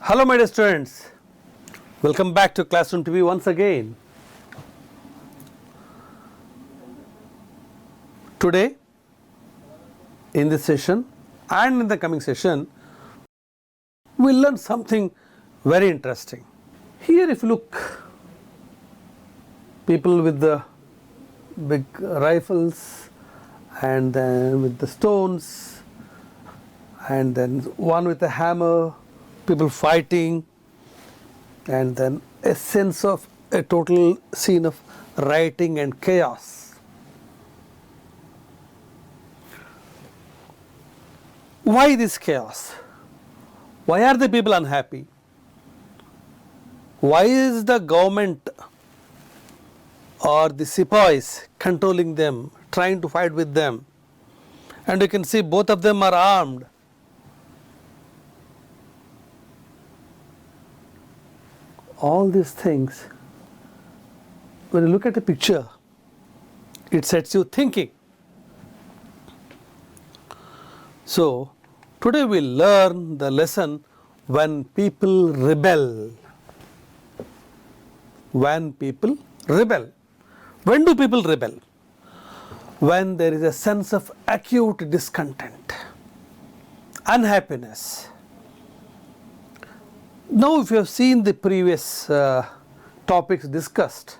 Hello my dear students, welcome back to Classroom TV once again. Today in this session and in the coming session we will learn something very interesting. Here if you look, people with the big rifles and then with the stones and then one with a hammer, people fighting, and then a sense of a total scene of rioting and chaos. Why this chaos? Why are the people unhappy? Why is the government or the sepoys controlling them, trying to fight with them? And you can see both of them are armed. All these things, when you look at the picture, it sets you thinking. So, today we will learn the lesson when people rebel. When people rebel. When do people rebel? When there is a sense of acute discontent, unhappiness. Now, if you have seen the previous topics discussed,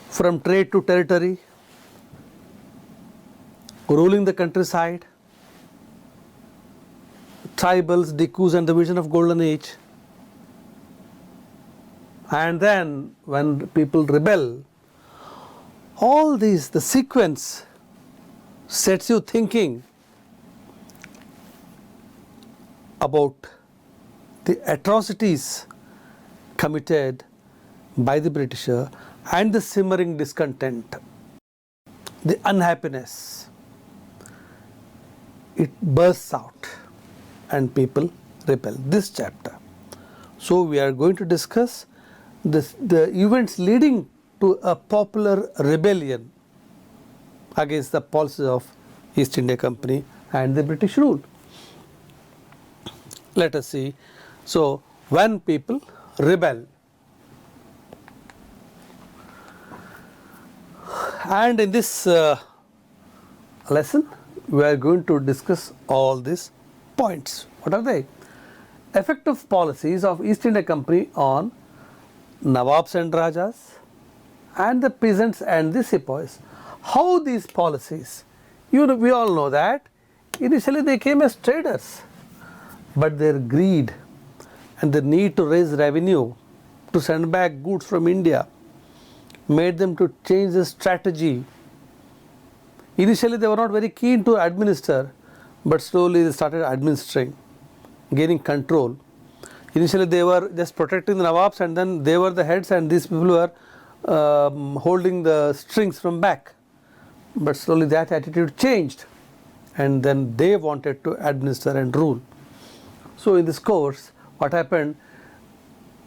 from trade to territory, ruling the countryside, tribals, Dickus and the vision of golden age, and then when people rebel, all these, the sequence sets you thinking about the atrocities committed by the Britisher and the simmering discontent, the unhappiness. It bursts out and people rebel. This chapter. So, we are going to discuss the events leading to a popular rebellion against the policies of East India Company and the British rule. Let us see. So, when people rebel, and in this lesson we are going to discuss all these points. What are they? Effective policies of East India Company on Nawabs and Rajas and the peasants and the sepoys. How these policies? We all know that initially they came as traders, but their greed and the need to raise revenue to send back goods from India made them to change the strategy. Initially they were not very keen to administer, but slowly they started administering, gaining control. Initially they were just protecting the Nawabs and then they were the heads and these people were holding the strings from back. But slowly that attitude changed and then they wanted to administer and rule. So, in this course, what happened?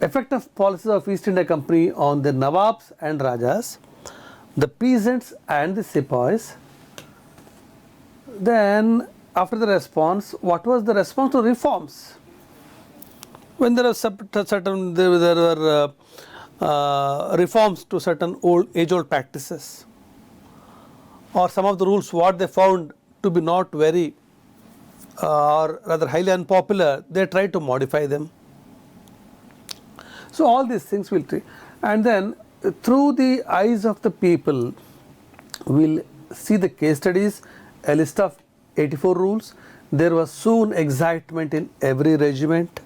Effective policies of East India Company on the Nawabs and Rajas, the peasants and the sepoys. Then, after the response, what was the response to reforms? When there were reforms to certain age-old practices, or some of the rules what they found to be not very or rather highly unpopular, they try to modify them. So, all these things will treat, and then through the eyes of the people we will see the case studies, a list of 84 rules. There was soon excitement in every regiment.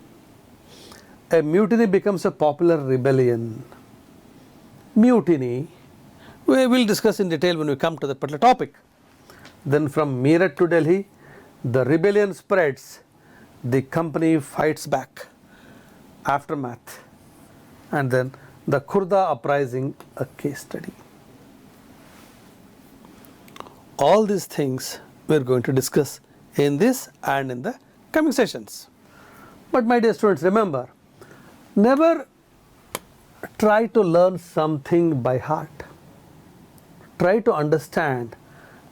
A mutiny becomes a popular rebellion. Mutiny we will discuss in detail when we come to that particular topic. Then from Meerut to Delhi, the rebellion spreads, the company fights back, aftermath, and then the Khurda uprising, a case study. All these things we are going to discuss in this and in the coming sessions. But my dear students, remember, never try to learn something by heart. Try to understand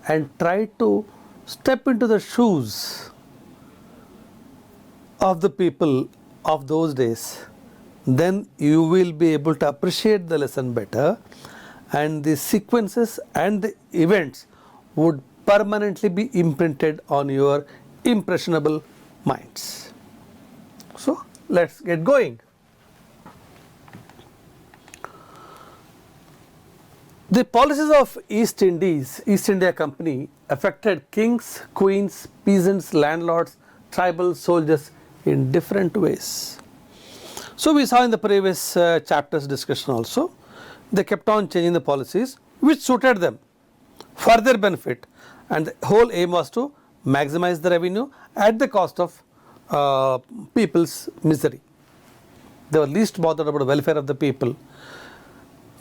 and try to step into the shoes of the people of those days, then you will be able to appreciate the lesson better, and the sequences and the events would permanently be imprinted on your impressionable minds. So let's get going. The policies of East India Company affected kings, queens, peasants, landlords, tribal soldiers in different ways. So we saw in the previous chapter's discussion also, they kept on changing the policies which suited them for their benefit, and the whole aim was to maximize the revenue at the cost of people's misery. They were least bothered about the welfare of the people.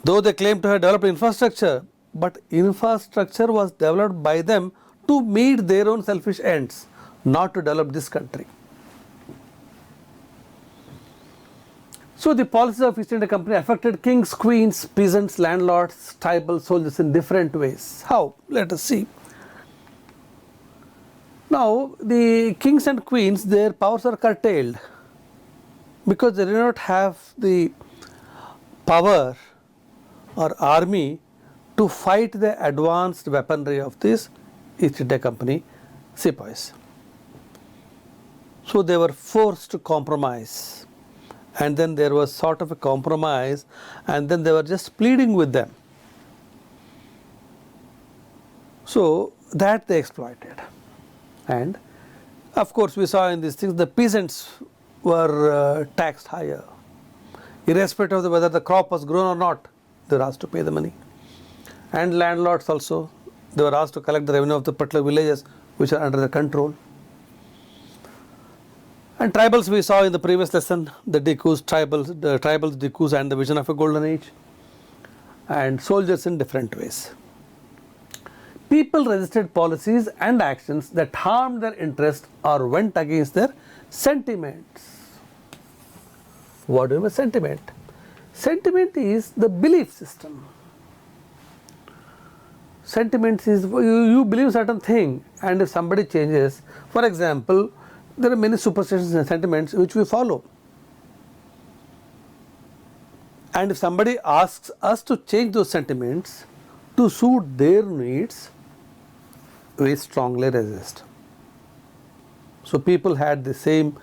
Though they claimed to have developed infrastructure, but infrastructure was developed by them to meet their own selfish ends, not to develop this country. So the policies of East India Company affected kings, queens, peasants, landlords, tribal soldiers in different ways. How? Let us see. Now the kings and queens, their powers are curtailed because they do not have the power or army to fight the advanced weaponry of this East India Company sepoys. So they were forced to compromise, and then there was sort of a compromise, and then they were just pleading with them. So that they exploited. And of course we saw in these things the peasants were taxed higher, irrespective of whether the crop was grown or not. They were asked to pay the money. And landlords also, they were asked to collect the revenue of the particular villages which are under their control. And tribals, we saw in the previous lesson, the tribals, Dikus, and the vision of a golden age, and soldiers in different ways. People resisted policies and actions that harmed their interest or went against their sentiments. What do you mean sentiment? Sentiment is the belief system. Sentiment is you believe certain thing, and if somebody changes, for example, there are many superstitions and sentiments which we follow. And if somebody asks us to change those sentiments to suit their needs, we strongly resist. So people had the same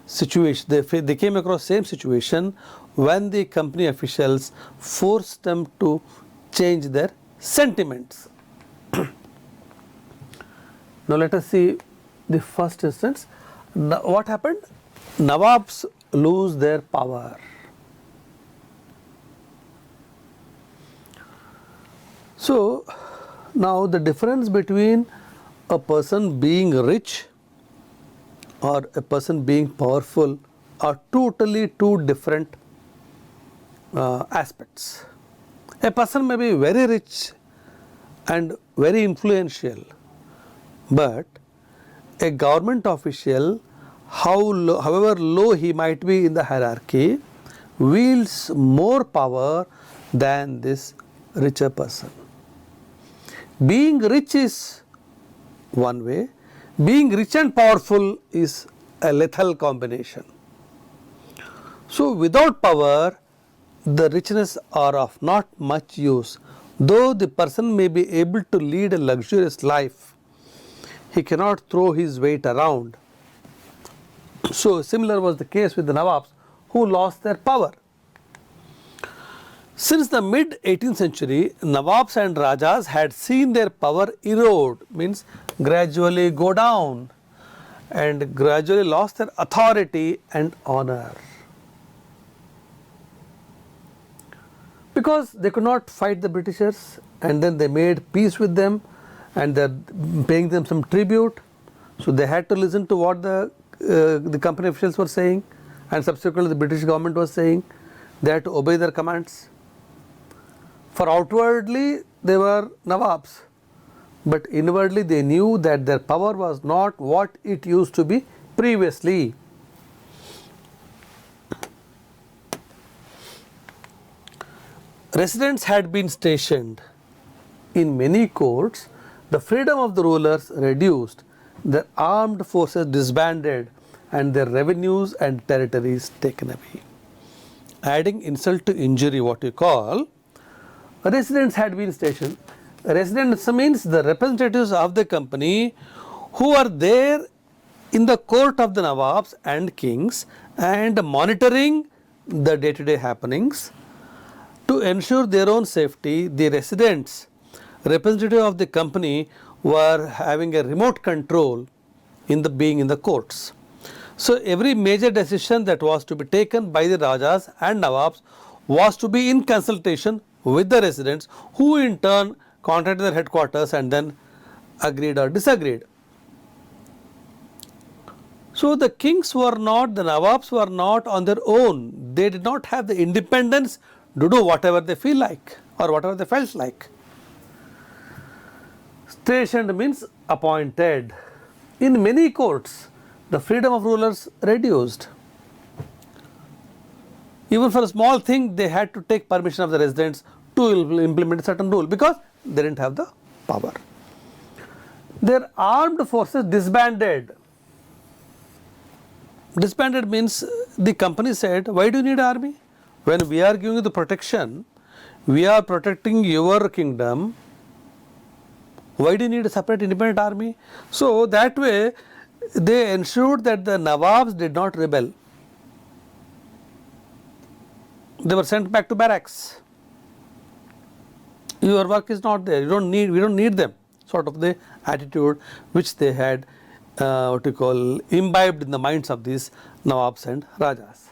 situation, they came across same situation when the company officials forced them to change their sentiments. Now let us see the first instance. What happened? Nawabs lose their power. So now the difference between a person being rich or a person being powerful are totally two different aspects. A person may be very rich and very influential, but a government official, however low he might be in the hierarchy, wields more power than this richer person. Being rich is one way, being rich and powerful is a lethal combination. So without power, the richness are of not much use. Though the person may be able to lead a luxurious life, he cannot throw his weight around. So similar was the case with the Nawabs who lost their power. Since the mid 18th century, Nawabs and Rajas had seen their power erode, means gradually go down, and gradually lost their authority and honor. Because they could not fight the Britishers, and then they made peace with them, and they are paying them some tribute. So they had to listen to what the company officials were saying, and subsequently the British government was saying. They had to obey their commands. For outwardly they were Nawabs, but inwardly they knew that their power was not what it used to be previously. Residents had been stationed in many courts. The freedom of the rulers reduced, the armed forces disbanded, and their revenues and territories taken away. Adding insult to injury, what you call, residents had been stationed. Residents means the representatives of the company who are there in the court of the Nawabs and kings and monitoring the day-to-day happenings. To ensure their own safety, the residents, representative of the company, were having a remote control in the being in the courts. So every major decision that was to be taken by the Rajas and Nawabs was to be in consultation with the residents, who in turn contacted their headquarters and then agreed or disagreed. So the kings were not, the Nawabs were not on their own. They did not have the independence to do whatever they feel like or whatever they felt like. Stationed means appointed. In many courts, the freedom of rulers reduced. Even for a small thing, they had to take permission of the residents to implement a certain rule because they didn't have the power. Their armed forces disbanded. Disbanded means the company said, why do you need army? When we are giving you the protection, we are protecting your kingdom, why do you need a separate independent army? So that way they ensured that the Nawabs did not rebel. They were sent back to barracks. Your work is not there, we don't need them, sort of the attitude which they had imbibed in the minds of these Nawabs and Rajas.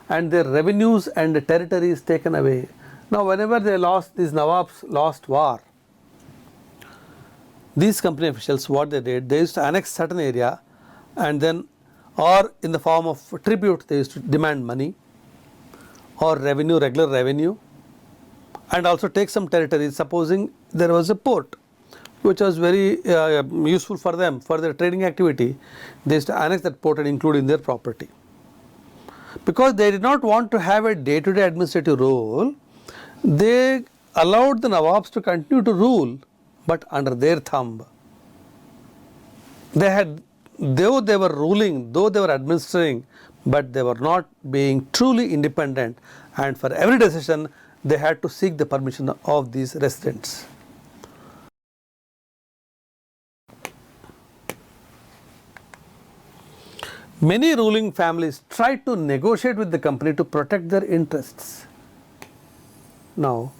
And their revenues and the territories taken away. Now whenever they lost, these Nawabs lost war, these company officials, what they did, they used to annex certain area and then, or in the form of tribute, they used to demand money or revenue, regular revenue, and also take some territories. Supposing there was a port which was very useful for them for their trading activity, they used to annex that port and include in their property. Because they did not want to have a day-to-day administrative role, they allowed the Nawabs to continue to rule, but under their thumb. They had, though they were ruling, though they were administering, but they were not being truly independent, and for every decision they had to seek the permission of these residents. Many ruling families tried to negotiate with the company to protect their interests. Now,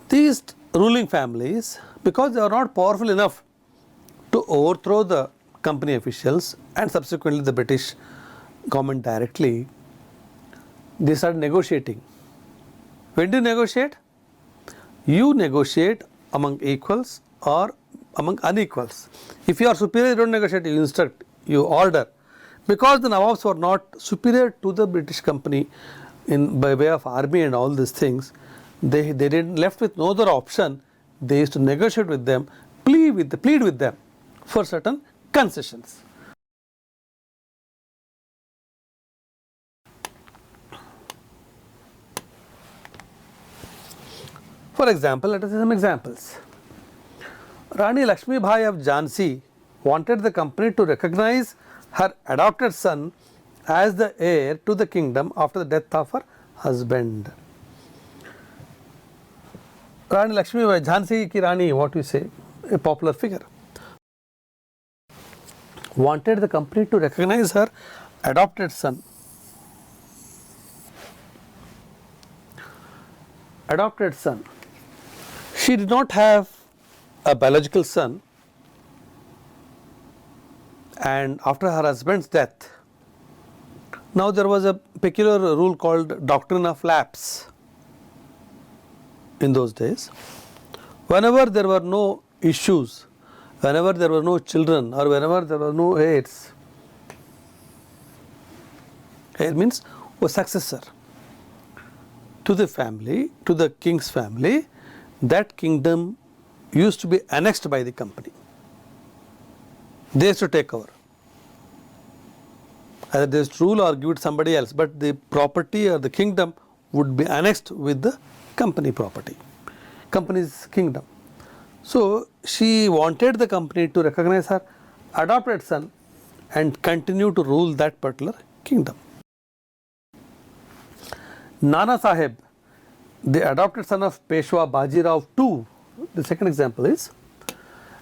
these ruling families, because they were not powerful enough to overthrow the company officials and subsequently the British government directly, they started negotiating. When do you negotiate? You negotiate among equals or among unequals. If you are superior, you don't negotiate, you instruct, you order. Because the Nawabs were not superior to the British company by way of army and all these things, they didn't left with no other option. They used to negotiate with them, plead with them for certain concessions. For example, let us see some examples. Rani Lakshmi Bai of Jhansi wanted the company to recognize her adopted son as the heir to the kingdom after the death of her husband. Rani Lakshmi Bai, Jhansi ki Rani, what we say, a popular figure, wanted the company to recognize her adopted son. Adopted son. She did not have a biological son, and after her husband's death, now there was a peculiar rule called doctrine of lapse in those days. Whenever there were no issues, whenever there were no children or whenever there were no heirs, heir means a successor to the family, to the king's family, that kingdom used to be annexed by the company. They used to take over. Either they used to rule or give it to somebody else, but the property or the kingdom would be annexed with the company property, company's kingdom. So she wanted the company to recognize her adopted son and continue to rule that particular kingdom. Nana Sahib, the adopted son of Peshwa Bajirao II, the second example is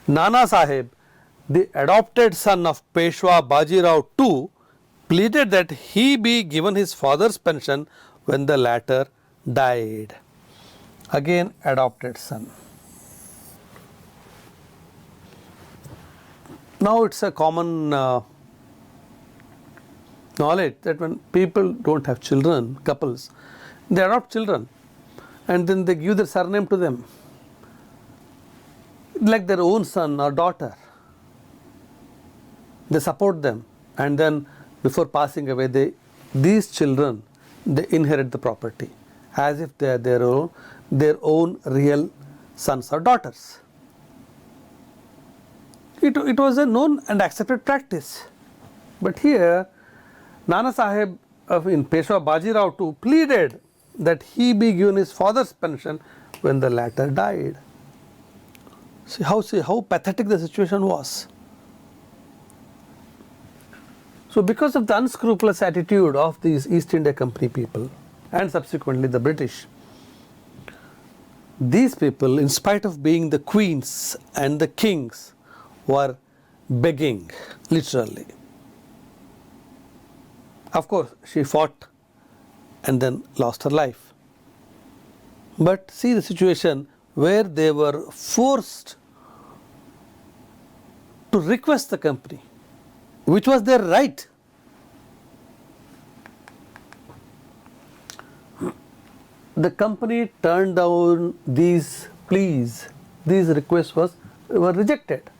Nana Sahib, the adopted son of Peshwa Bajirao II, pleaded that he be given his father's pension when the latter died. Again, adopted son. Now it's a common knowledge that when people don't have children, couples, they adopt children and then they give their surname to them like their own son or daughter. They support them, and then before passing away, these children, they inherit the property as if they are their own real sons or daughters. It was a known and accepted practice. But here, Nana Sahib in Peshwa Bajirao II pleaded that he be given his father's pension when the latter died. See how pathetic the situation was. So because of the unscrupulous attitude of these East India Company people and subsequently the British, these people, in spite of being the queens and the kings, were begging, literally. Of course, she fought and then lost her life. But see the situation where they were forced to request the company, which was their right. The company turned down these pleas, these requests were rejected.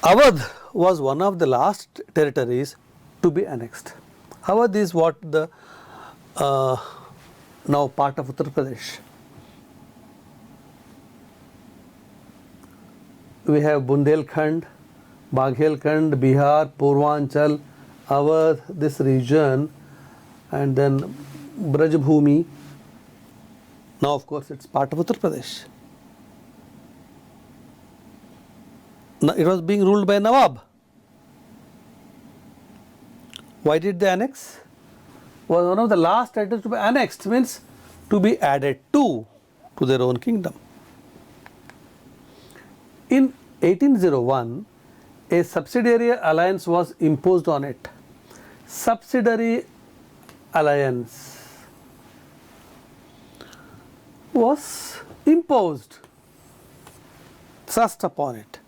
Avadh was one of the last territories to be annexed. Avadh is what the now part of Uttar Pradesh. We have Bundelkhand, Baghelkhand, Bihar, Purvanchal, Avadh, this region, and then Brajbhumi. Now of course it's part of Uttar Pradesh. Now, it was being ruled by Nawab. Why did they annex? Was one of the last territories to be annexed, means to be added to their own kingdom. In 1801, a subsidiary alliance was imposed on it. Subsidiary alliance was imposed, thrust upon it,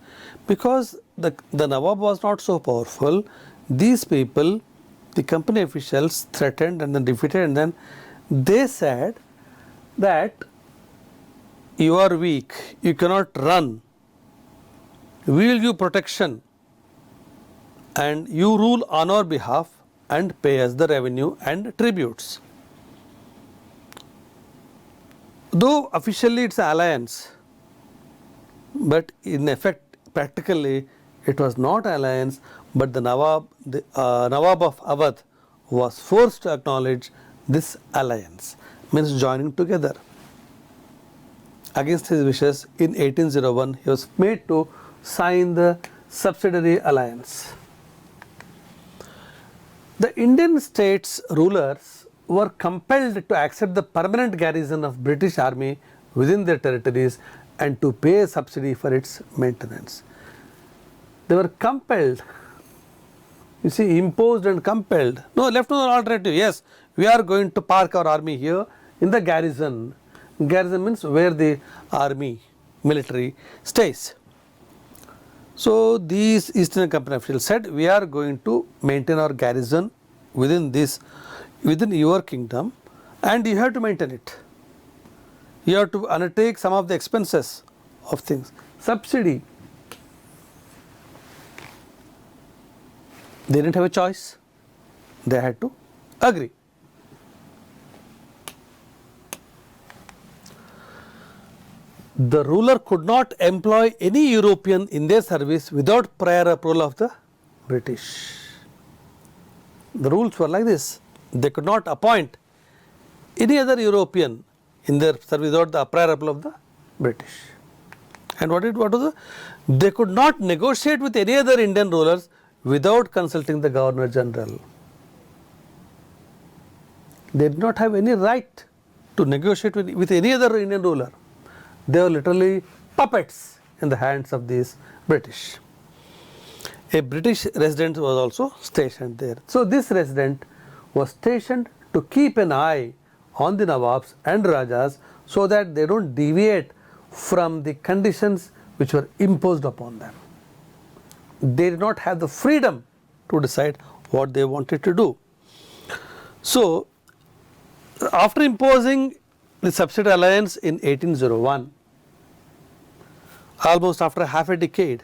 because the Nawab was not so powerful. These people, the company officials, threatened and then defeated, and then they said that you are weak, you cannot run, we will give protection and you rule on our behalf and pay us the revenue and tributes. Though officially it's an alliance, but in effect practically it was not alliance, but the Nawab of Avadh was forced to acknowledge this alliance, means joining together. Against his wishes, in 1801 he was made to sign the subsidiary alliance. The Indian states rulers were compelled to accept the permanent garrison of British Army within their territories and to pay a subsidy for its maintenance. They were compelled, you see, imposed and compelled. No, left no alternative. Yes, we are going to park our army here in the garrison. Garrison means where the army, military stays. So these East India Company officials said, we are going to maintain our garrison within your kingdom, and you have to maintain it. You have to undertake some of the expenses of things. Subsidy. They didn't have a choice. They had to agree. The ruler could not employ any European in their service without prior approval of the British. The rules were like this. They could not appoint any other European in their service without the prior approval of the British. And what was the? They could not negotiate with any other Indian rulers without consulting the Governor General. They did not have any right to negotiate with any other Indian ruler. They were literally puppets in the hands of these British. A British resident was also stationed there. So this resident was stationed to keep an eye on the Nawabs and Rajas so that they don't deviate from the conditions which were imposed upon them. They did not have the freedom to decide what they wanted to do. So after imposing the subsidiary alliance in 1801, almost after half a decade,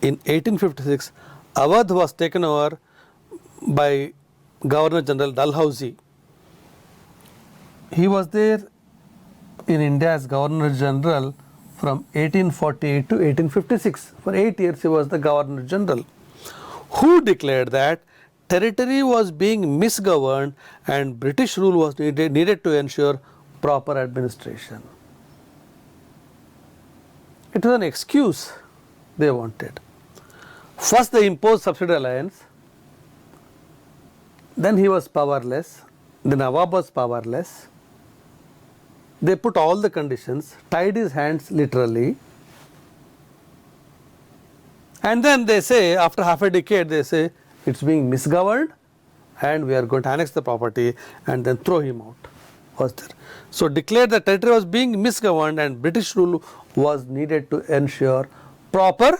in 1856, Avadh was taken over by Governor General Dalhousie. He was there in India as Governor General from 1848 to 1856. For 8 years he was the Governor General, who declared that territory was being misgoverned and British rule was needed to ensure proper administration. It was an excuse they wanted. First they imposed subsidiary alliance, then he was powerless, the Nawab was powerless. They put all the conditions, tied his hands literally, and then they say, after half a decade, they say it's being misgoverned and we are going to annex the property and then throw him out. Was there. So declared the territory was being misgoverned and British rule was needed to ensure proper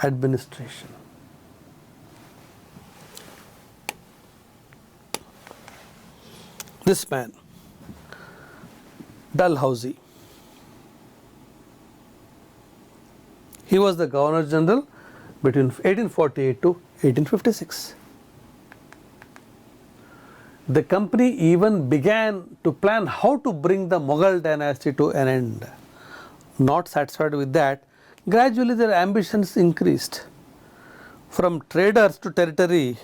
administration. This man, Dalhousie, he was the Governor General between 1848 to 1856. The company even began to plan how to bring the Mughal dynasty to an end. Not satisfied with that, gradually their ambitions increased. From traders to territory,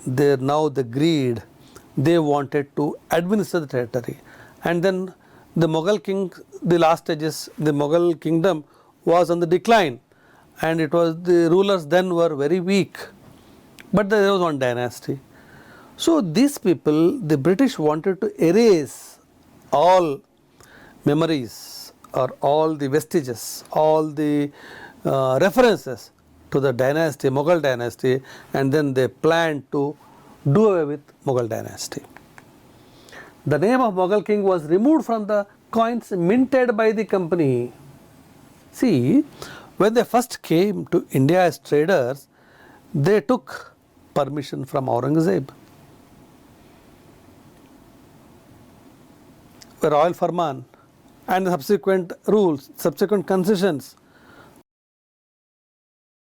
now the greed, they wanted to administer the territory. And then the Mughal king, the last stages, the Mughal kingdom was on the decline, and it was the rulers then were very weak, but there was one dynasty. So these people, the British wanted to erase all memories or all the vestiges, all the references to the dynasty, Mughal dynasty, and then they planned to do away with Mughal dynasty. The name of Mughal king was removed from the coins minted by the company. See, when they first came to India as traders, they took permission from Aurangzeb. A royal farman and the subsequent rules, subsequent concessions.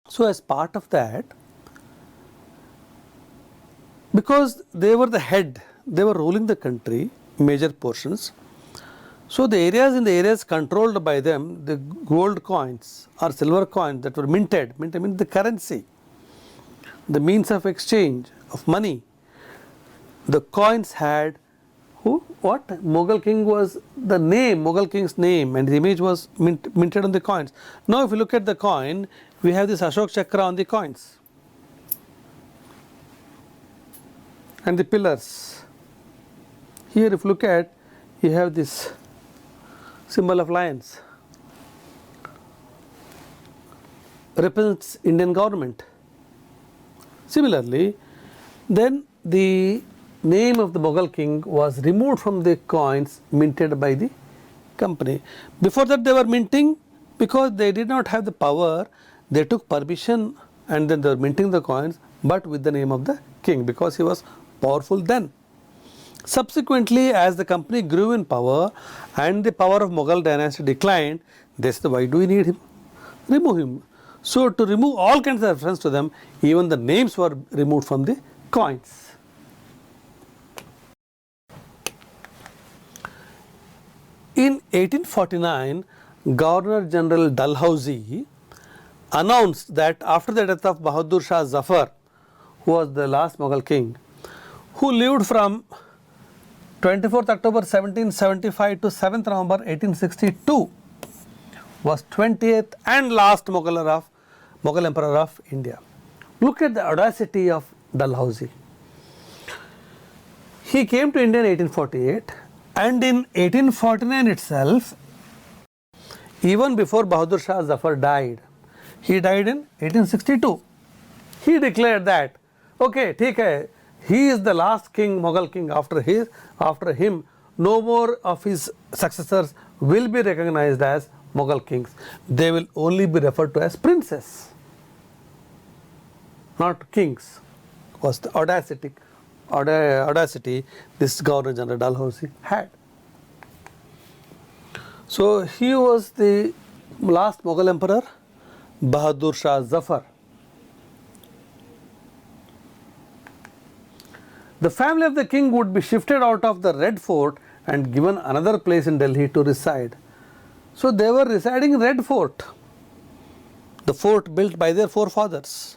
So as part of that, because they were the head, they were ruling the country, major portions. So the areas controlled by them, the gold coins or silver coins that were minted, I mean the currency, the means of exchange of money. The coins had what? Mughal king was the name, Mughal king's name, and the image was minted on the coins. Now if you look at the coin, we have this Ashok Chakra on the coins and the pillars. Here if you look at, you have this symbol of lions, represents Indian government. Similarly, then the name of the Mughal king was removed from the coins minted by the company. Before that they were minting because they did not have the power, they took permission and then they were minting the coins, but with the name of the king because he was powerful then. Subsequently, as the company grew in power and the power of Mughal dynasty declined, they said, why do we need him? Remove him. So to remove all kinds of reference to them, even the names were removed from the coins. In 1849, Governor General Dalhousie announced that after the death of Bahadur Shah Zafar, who was the last Mughal king, who lived from 24th October 1775 to 7th November 1862, was 20th and last Mughal Emperor of India. Look at the audacity of Dalhousie. He came to India in 1848, and in 1849 itself, even before Bahadur Shah Zafar died, he died in 1862. He declared that, okay, theek hai, he is the last king, Mughal king. After him, no more of his successors will be recognized as Mughal kings. They will only be referred to as princes, not kings. Was the audacity this Governor General Dalhousie had. So he was the last Mughal emperor, Bahadur Shah Zafar. The family of the king would be shifted out of the Red Fort and given another place in Delhi to reside. So they were residing in Red Fort, the fort built by their forefathers.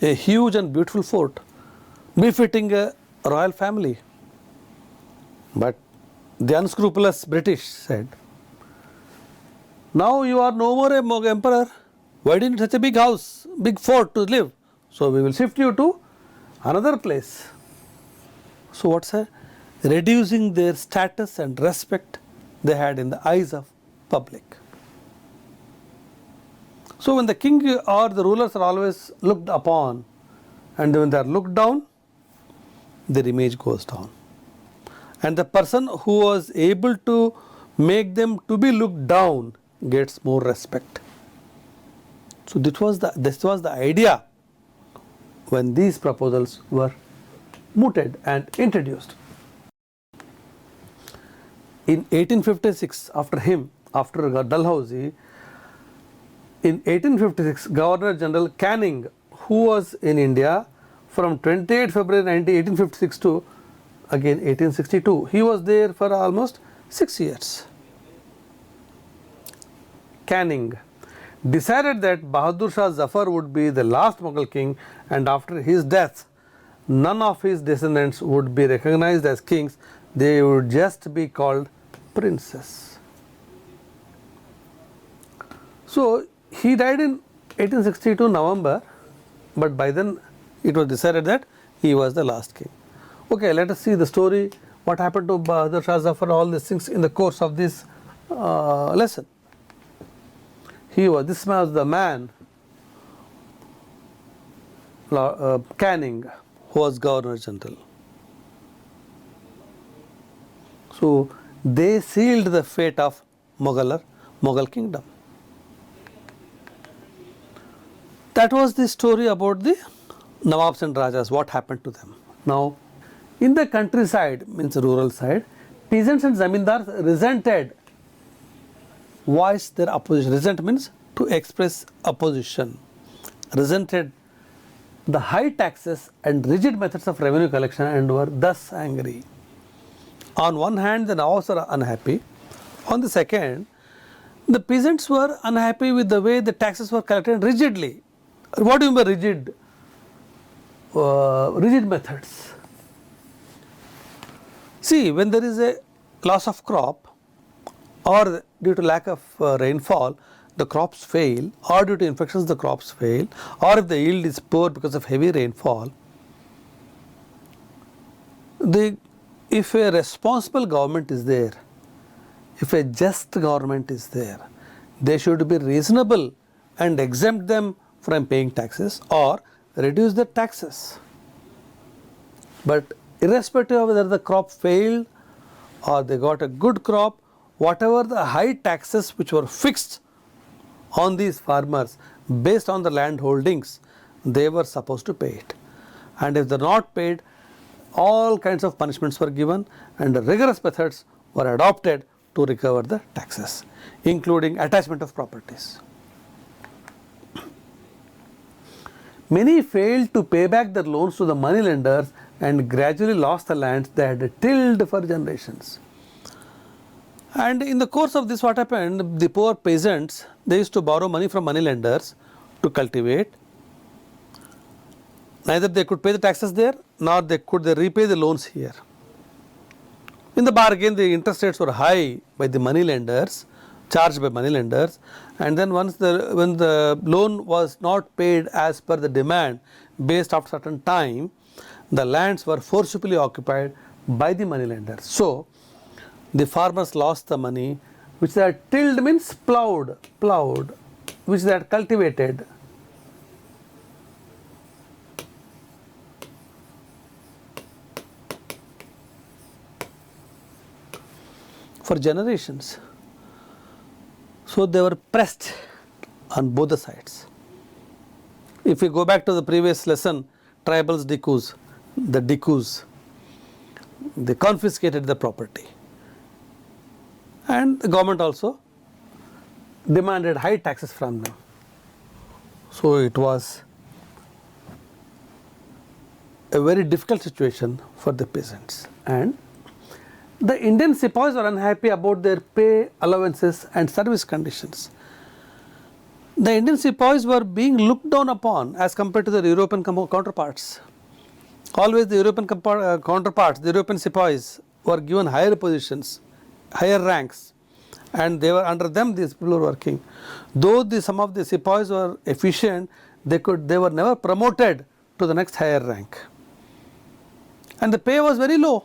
A huge and beautiful fort, befitting a royal family. But the unscrupulous British said, now you are no more a Mughal emperor. Why didn't you such a big house, big fort to live? So we will shift you to another place. So what's a reducing their status and respect they had in the eyes of public. So when the king or the rulers are always looked upon, and when they are looked down, their image goes down. And the person who was able to make them to be looked down gets more respect. So this was the idea when these proposals were mooted and introduced. In 1856, after Dalhousie, in 1856, Governor General Canning, who was in India from 28 February 1856 to again 1862, he was there for almost 6 years. Canning decided that Bahadur Shah Zafar would be the last Mughal king, and after his death, none of his descendants would be recognized as kings, they would just be called princes. So he died in 1862 November, but by then it was decided that he was the last king. Okay, let us see the story, what happened to Bahadur Shah Zafar, all these things in the course of this lesson. This was the man, Canning, who was Governor General. So they sealed the fate of Mughal kingdom. That was the story about the Nawabs and Rajas, what happened to them. Now, in the countryside, means rural side, peasants and zamindars resented, voiced their opposition. Resent means to express opposition. Resented the high taxes and rigid methods of revenue collection and were thus angry. On one hand, the Nawabs are unhappy. On the second, the peasants were unhappy with the way the taxes were collected rigidly. What do you mean by rigid? Rigid methods. See, when there is a loss of crop, or due to lack of rainfall, the crops fail, or due to infections the crops fail, or if the yield is poor because of heavy rainfall, if a responsible government is there, if a just government is there, they should be reasonable and exempt them from paying taxes or reduce the taxes. But irrespective of whether the crop failed or they got a good crop, whatever the high taxes which were fixed on these farmers based on the land holdings, they were supposed to pay it. And if they are not paid, all kinds of punishments were given and rigorous methods were adopted to recover the taxes, including attachment of properties. Many failed to pay back their loans to the money lenders and gradually lost the lands they had tilled for generations. And in the course of this, what happened, the poor peasants, they used to borrow money from money lenders to cultivate. Neither they could pay the taxes there, nor could they repay the loans here. In the bargain, the interest rates were high by the money lenders, charged by money lenders, and then when the loan was not paid as per the demand based after certain time, the lands were forcibly occupied by the money lenders. So the farmers lost the money which they had tilled, means plowed, which they had cultivated. For generations. So they were pressed on both the sides. If we go back to the previous lesson, tribals, Dicus, they confiscated the property, and the government also demanded high taxes from them. So it was a very difficult situation for the peasants, and the Indian sepoys were unhappy about their pay, allowances and service conditions. The Indian sepoys were being looked down upon as compared to their European counterparts. Always the European counterparts, the European sepoys were given higher positions, higher ranks, and they were under them these people were working. Though some of the sepoys were efficient, they were never promoted to the next higher rank. And the pay was very low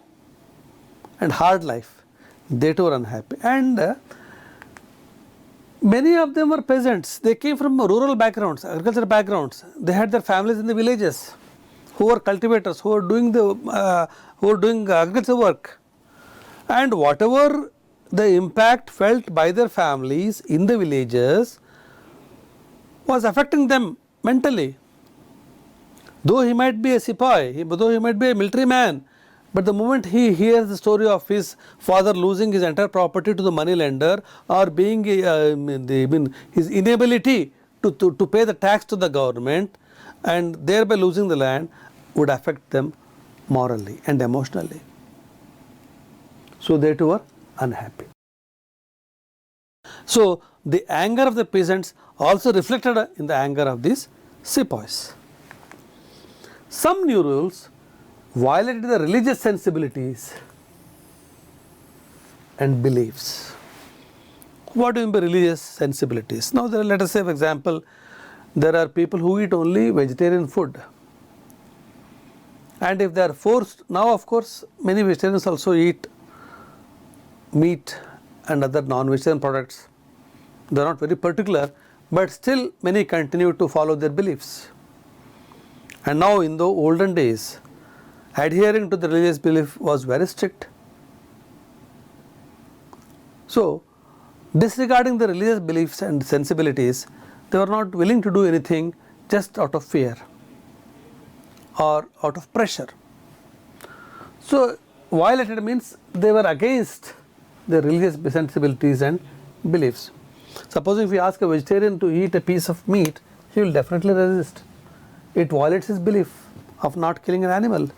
and hard life. They too were unhappy. And many of them were peasants. They came from rural backgrounds, agricultural backgrounds. They had their families in the villages who were cultivators, who were doing agricultural work. And whatever the impact felt by their families in the villages was affecting them mentally. Though he might be a sepoy, though he might be a military man, but the moment he hears the story of his father losing his entire property to the money lender, or being his inability to pay the tax to the government and thereby losing the land, would affect them morally and emotionally. So they too were unhappy. So the anger of the peasants also reflected in the anger of these sepoys. Some new rules violated the religious sensibilities and beliefs. What do you mean by religious sensibilities? Now let us say, for example, there are people who eat only vegetarian food, and if they are forced, now of course many vegetarians also eat meat and other non-vegetarian products. They are not very particular, but still many continue to follow their beliefs. And now in the olden days, adhering to the religious belief was very strict. So disregarding the religious beliefs and sensibilities, they were not willing to do anything just out of fear or out of pressure. So violated means they were against the religious sensibilities and beliefs. Suppose if you ask a vegetarian to eat a piece of meat, he will definitely resist. It violates his belief of not killing an animal.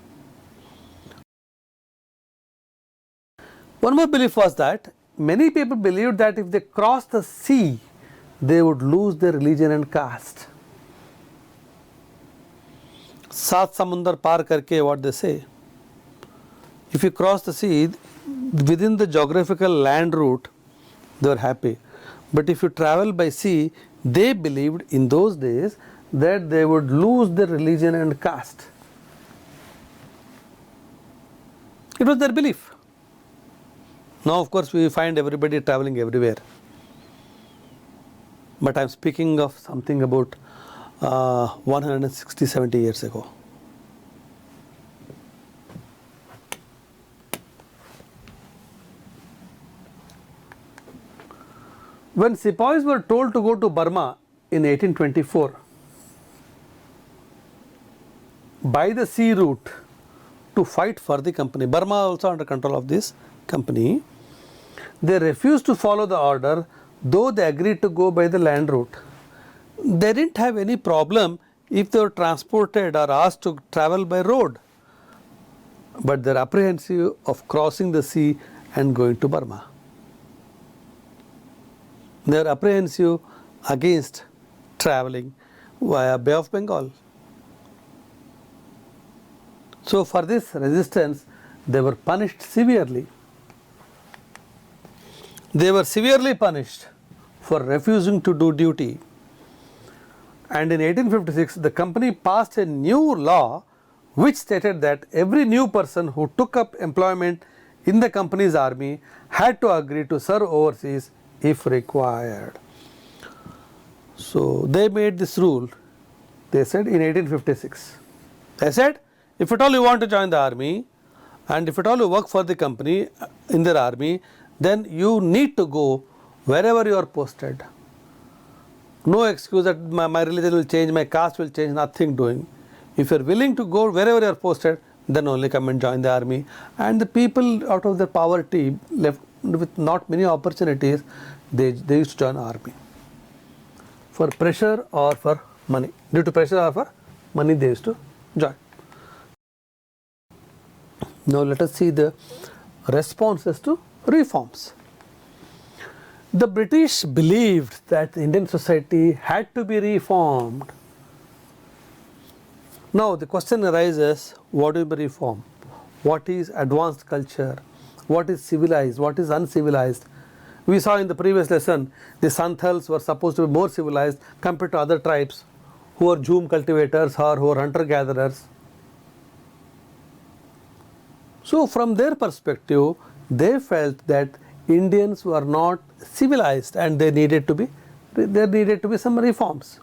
One more belief was that many people believed that if they crossed the sea, they would lose their religion and caste. Saat samundar par karke, what they say. If you cross the sea, within the geographical land route, they were happy. But if you travel by sea, they believed in those days that they would lose their religion and caste. It was their belief. Now of course we find everybody traveling everywhere. But I am speaking of something about 160-70 years ago. When sepoys were told to go to Burma in 1824 by the sea route to fight for the company, Burma also under control of this company, they refused to follow the order, though they agreed to go by the land route. They didn't have any problem if they were transported or asked to travel by road, but they are apprehensive of crossing the sea and going to Burma. They are apprehensive against traveling via Bay of Bengal. So for this resistance, they were punished severely. They were severely punished. for refusing to do duty. And in 1856, the company passed a new law which stated that every new person who took up employment in the company's army had to agree to serve overseas if required. So they made this rule, they said in 1856. They said, if at all you want to join the army and if at all you work for the company in their army, then you need to go wherever you are posted. No excuse that my religion will change, my caste will change, nothing doing. If you are willing to go wherever you are posted, then only come and join the army. And the people out of their poverty, left with not many opportunities, they used to join army. For pressure or for money. Due to pressure or for money, they used to join. Now let us see the responses to reforms. The British believed that Indian society had to be reformed. Now the question arises, what is reform? What is advanced culture? What is civilized? What is uncivilized? We saw in the previous lesson, the Santals were supposed to be more civilized compared to other tribes who are jhum cultivators or who are hunter-gatherers. So from their perspective, they felt that Indians were not civilized and there needed to be some reforms.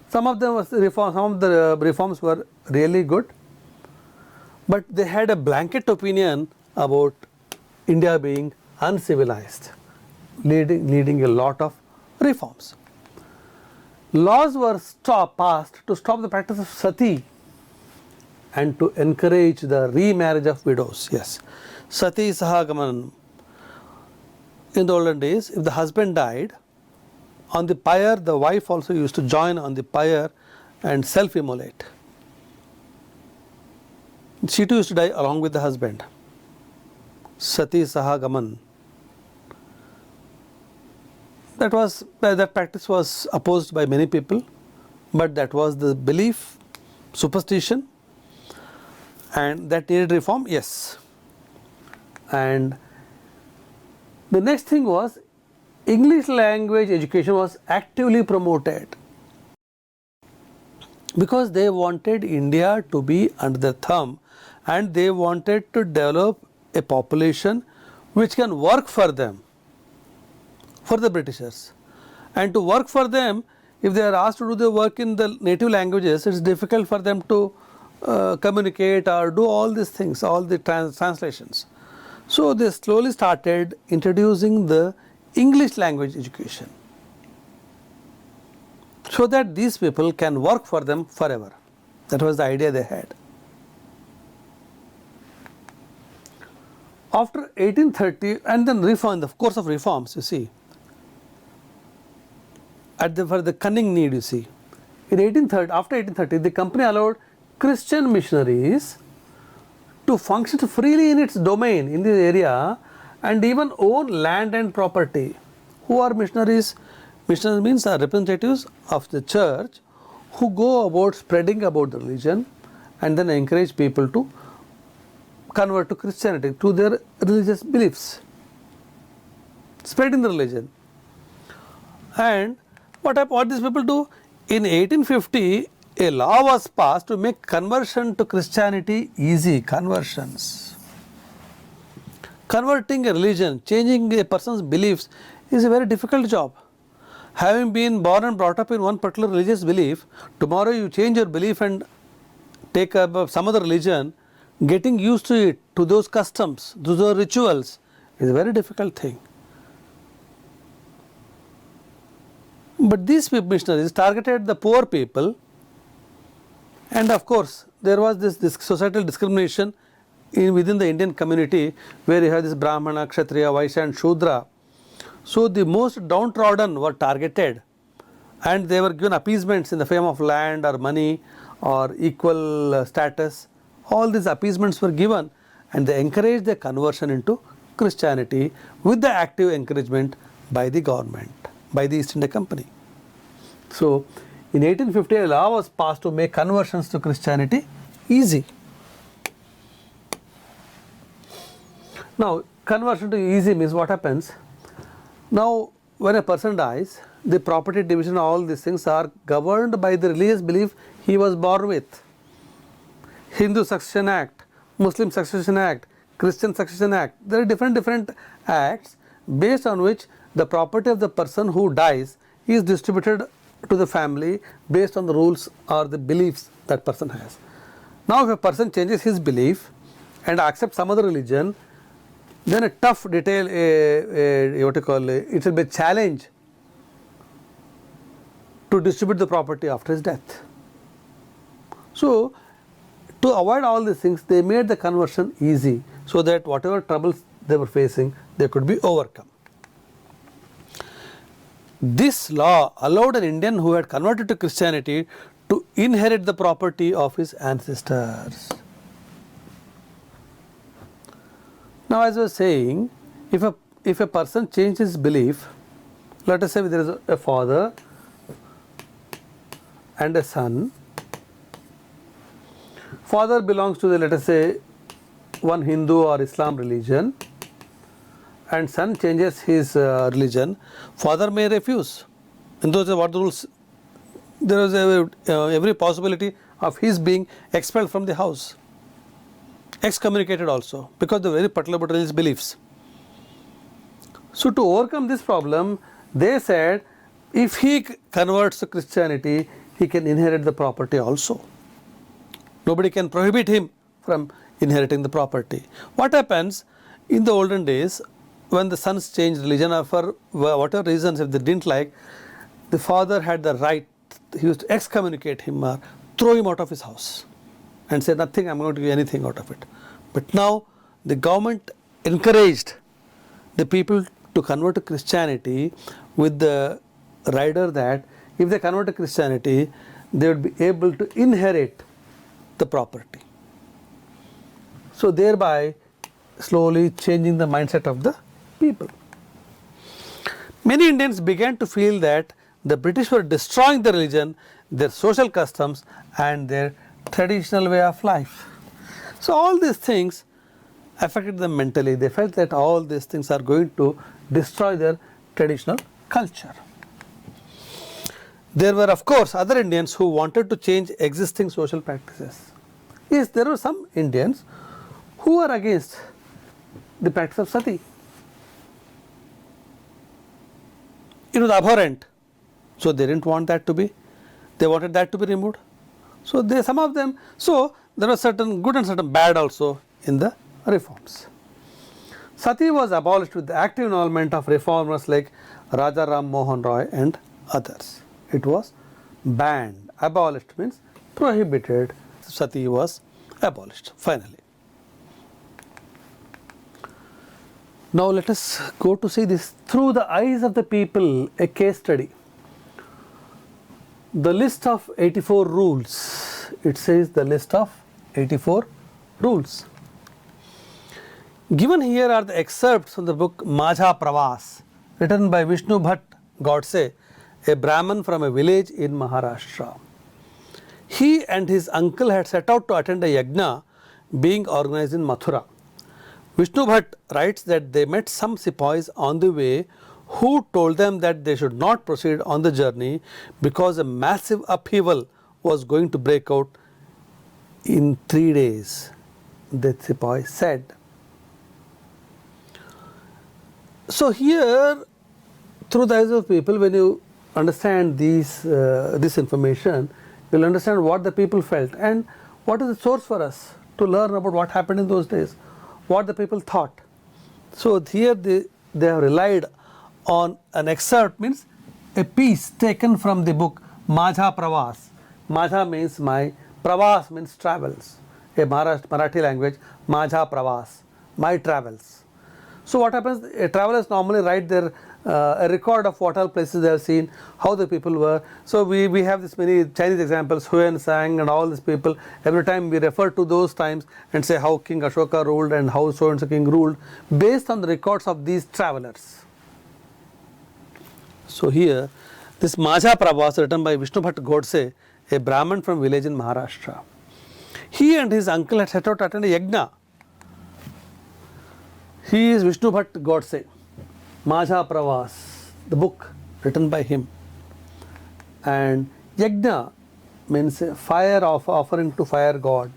Some of them was reform, some of the reforms were really good, but they had a blanket opinion about India being uncivilized, leading a lot of reforms. Laws were passed to stop the practice of sati and to encourage the remarriage of widows. Yes, sati sahagamanam. In the olden days, if the husband died, on the pyre the wife also used to join on the pyre and self-immolate. She too used to die along with the husband. Sati sahagaman. That practice was opposed by many people, but that was the belief, superstition, and that needed reform, yes. And the next thing was English language education was actively promoted because they wanted India to be under their thumb and they wanted to develop a population which can work for them, for the Britishers. And to work for them, if they are asked to do the work in the native languages, it is difficult for them to communicate or do all these things, all the translations. So they slowly started introducing the English language education so that these people can work for them forever. That was the idea they had. After 1830 and then reform, in the course of reforms, you see, for the cunning need, you see, in 1830, after 1830, the company allowed Christian missionaries to function freely in its domain in this area and even own land and property. Who are missionaries? Missionaries means are representatives of the church who go about spreading about the religion and then encourage people to convert to Christianity, to their religious beliefs, spreading the religion. And what these people do? In 1850, a law was passed to make conversion to Christianity easy. Conversions. Converting a religion, changing a person's beliefs is a very difficult job. Having been born and brought up in one particular religious belief, tomorrow you change your belief and take up some other religion, getting used to it, to those customs, to those rituals is a very difficult thing. But these missionaries targeted the poor people, and of course there was this societal discrimination within the Indian community where you have this Brahmana, Kshatriya, Vaishya and Shudra. So the most downtrodden were targeted and they were given appeasements in the form of land or money or equal status. All these appeasements were given and they encouraged the conversion into Christianity with the active encouragement by the government, by the East India Company. So in 1850 a law was passed to make conversions to Christianity easy. Now conversion to easy means what happens? Now when a person dies, the property division, all these things are governed by the religious belief he was born with. Hindu Succession Act, Muslim Succession Act, Christian Succession Act. There are different acts based on which the property of the person who dies is distributed to the family based on the rules or the beliefs that person has. Now if a person changes his belief and accepts some other religion, then a tough detail, it will be a challenge to distribute the property after his death. So to avoid all these things, they made the conversion easy so that whatever troubles they were facing, they could be overcome. This law allowed an Indian who had converted to Christianity to inherit the property of his ancestors. Now as I was saying, if a person changes his belief, let us say there is a father and a son. Father belongs to the, let us say, one Hindu or Islam religion, and son changes his religion. Father may refuse. And those are what the rules. There is every possibility of his being expelled from the house, excommunicated also, because they are very particular about religious beliefs. So to overcome this problem, they said if he converts to Christianity, he can inherit the property also. Nobody can prohibit him from inheriting the property. What happens in the olden days when the sons changed religion, or for whatever reasons, if they didn't like, the father had the right, he used to excommunicate him or throw him out of his house and say, nothing, I am going to give anything out of it. But now the government encouraged the people to convert to Christianity with the rider that if they convert to Christianity, they would be able to inherit the property. So thereby slowly changing the mindset of the people. Many Indians began to feel that the British were destroying their religion, their social customs and their traditional way of life. So all these things affected them mentally. They felt that all these things are going to destroy their traditional culture. There were of course other Indians who wanted to change existing social practices. Yes, there were some Indians who were against the practice of sati. It was abhorrent, so they didn't want that to be, they wanted that to be removed. So some of them, so there was certain good and certain bad also in the reforms. Sati was abolished with the active involvement of reformers like Raja Ram Mohan Roy and others. It was banned. Abolished means prohibited. Sati was abolished finally. Now let us go to see this through the eyes of the people, a case study. The list of 84 rules. It says the list of 84 rules. Given here are the excerpts from the book Majha Pravas, written by Vishnu Bhatt Godse, a Brahmin from a village in Maharashtra. He and his uncle had set out to attend a yajna being organized in Mathura. Vishnu Bhatt writes that they met some sepoys on the way who told them that they should not proceed on the journey because a massive upheaval was going to break out in 3 days, the sepoy said. So here, through the eyes of people, when you understand this information, you will understand what the people felt and what is the source for us to learn about what happened in those days, what the people thought. So here they have relied on an excerpt, means a piece taken from the book Majha Pravas. Majha means my, Pravas means travels, a Marathi language, Majha Pravas, my travels. So what happens, travelers normally write their a record of what all places they have seen, how the people were. So we have this many Chinese examples, Huyen Tsang and all these people. Every time we refer to those times and say how King Ashoka ruled and how so and so king ruled based on the records of these travelers. So here this Majha Pravas written by Vishnu Bhatt Godse, a Brahmin from village in Maharashtra. He and his uncle had set out to attend a yajna. He is Vishnu Bhatt Godse. Majha Pravas. the book written by him. And yajna means fire of offering to fire god,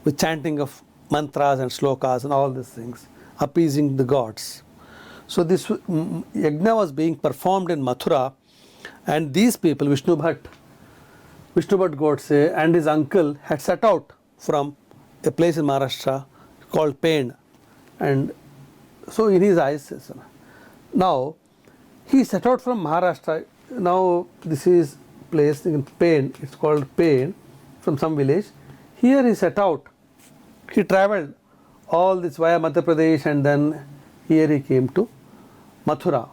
with chanting of mantras and slokas and all these things, appeasing the gods. So this yajna was being performed in Mathura, and these people, Vishnu Bhatt Godse and his uncle, had set out from a place in Maharashtra called Pen. And so in his eyes, now he set out from Maharashtra. Now this is place in Pen, it's called Pen, from some village. Here he set out. He travelled all this via Madhya Pradesh, and then here he came to Mathura.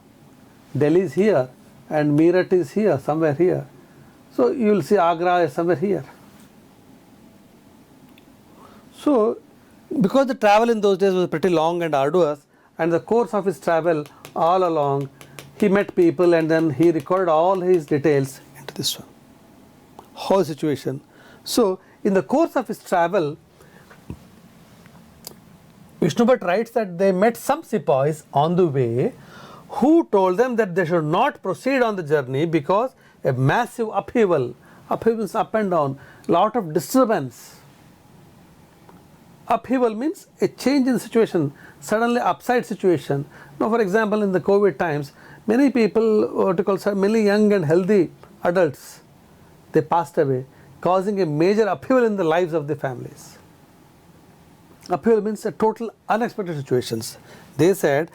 Delhi is here and Meerut is here, somewhere here. So you will see Agra is somewhere here. So because the travel in those days was pretty long and arduous, and the course of his travel all along, he met people and then he recorded all his details into this one, whole situation. So in the course of his travel, Vishnu Bhatt writes that they met some sepoys on the way who told them that they should not proceed on the journey because a massive upheaval is up and down, lot of disturbance. Upheaval means a change in situation, suddenly upside situation. Now for example, in the COVID times, many people, many young and healthy adults, they passed away, causing a major upheaval in the lives of the families. Upheaval means a total unexpected situations. They said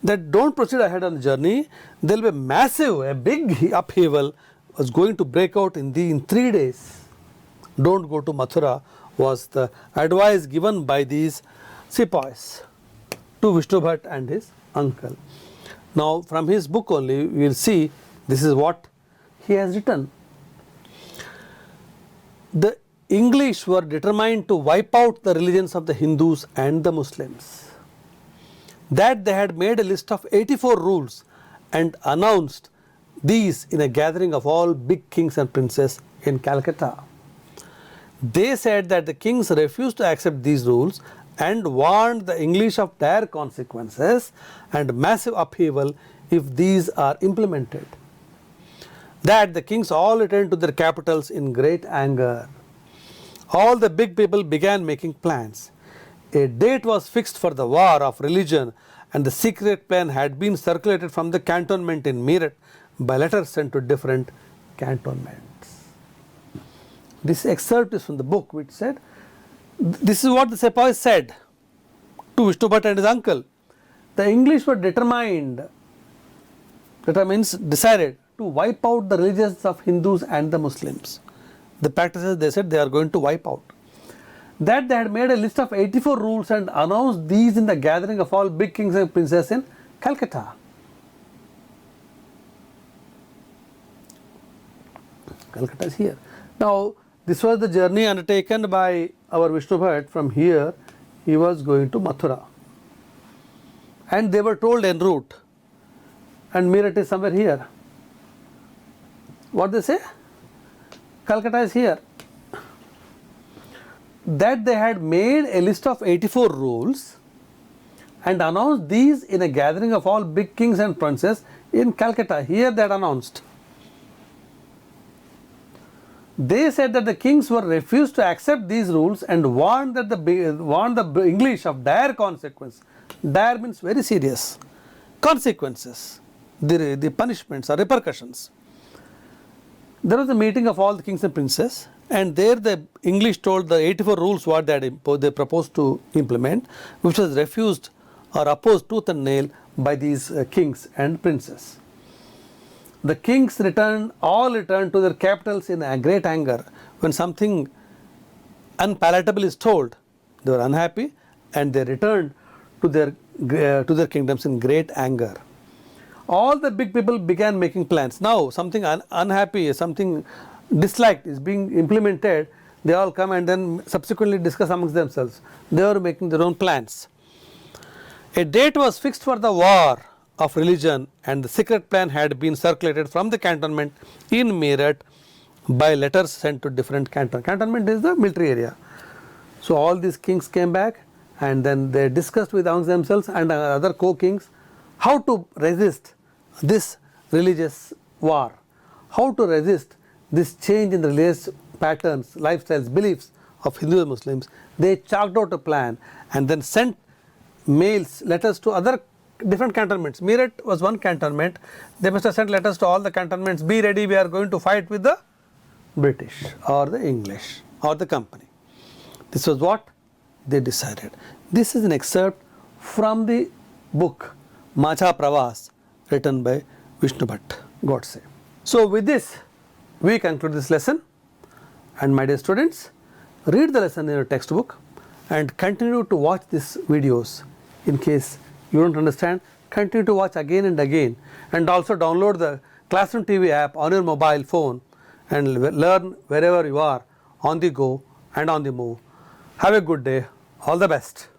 that don't proceed ahead on the journey, there will be a big upheaval was going to break out in 3 days. Don't go to Mathura was the advice given by these sepoys to Vishnu Bhatt and his uncle. Now from his book only we will see this is what he has written. The English were determined to wipe out the religions of the Hindus and the Muslims. That they had made a list of 84 rules and announced these in a gathering of all big kings and princes in Calcutta. They said that the kings refused to accept these rules and warned the English of dire consequences and massive upheaval if these are implemented. That the kings all returned to their capitals in great anger. All the big people began making plans. A date was fixed for the war of religion, and the secret plan had been circulated from the cantonment in Meerut by letters sent to different cantonments. This excerpt is from the book which said, this is what the sepoys said to Vishnu Bhatt and his uncle. The English were determined, decided to wipe out the religions of Hindus and the Muslims. The practices they said they are going to wipe out. That they had made a list of 84 rules and announced these in the gathering of all big kings and princes in Calcutta. Calcutta is here. Now this was the journey undertaken by our Vishnu Bhatt. From here he was going to Mathura, and they were told en route, and Meerut is somewhere here. What they say? Calcutta is here. That they had made a list of 84 rules and announced these in a gathering of all big kings and princes in Calcutta. Here they had announced. They said that the kings were refused to accept these rules and warned the English of dire consequences. Dire means very serious consequences, the punishments or repercussions. There was a meeting of all the kings and princes, and there the English told the 84 rules what they proposed to implement, which was refused or opposed tooth and nail by these kings and princes. The kings all returned to their capitals in a great anger. When something unpalatable is told, they were unhappy and they returned to their kingdoms in great anger. All the big people began making plans. Now something unhappy, something disliked is being implemented, they all come and then subsequently discuss amongst themselves. They were making their own plans. A date was fixed for the war of religion, and the secret plan had been circulated from the cantonment in Meerut by letters sent to different cantonments. Cantonment is the military area. So all these kings came back and then they discussed with amongst themselves and other co-kings how to resist this religious war, how to resist this change in the religious patterns, lifestyles, beliefs of Hindus and Muslims. They chalked out a plan and then sent mails, letters to other different cantonments. Meerut was one cantonment. They must have sent letters to all the cantonments, be ready, we are going to fight with the British or the English or the company. This was what they decided. This is an excerpt from the book Majha Pravas, written by Vishnu Bhatt Godse. So with this we conclude this lesson, and my dear students, read the lesson in your textbook and continue to watch these videos. In case you don't understand, continue to watch again and again, and also download the Classroom TV app on your mobile phone and learn wherever you are, on the go and on the move. Have a good day. All the best.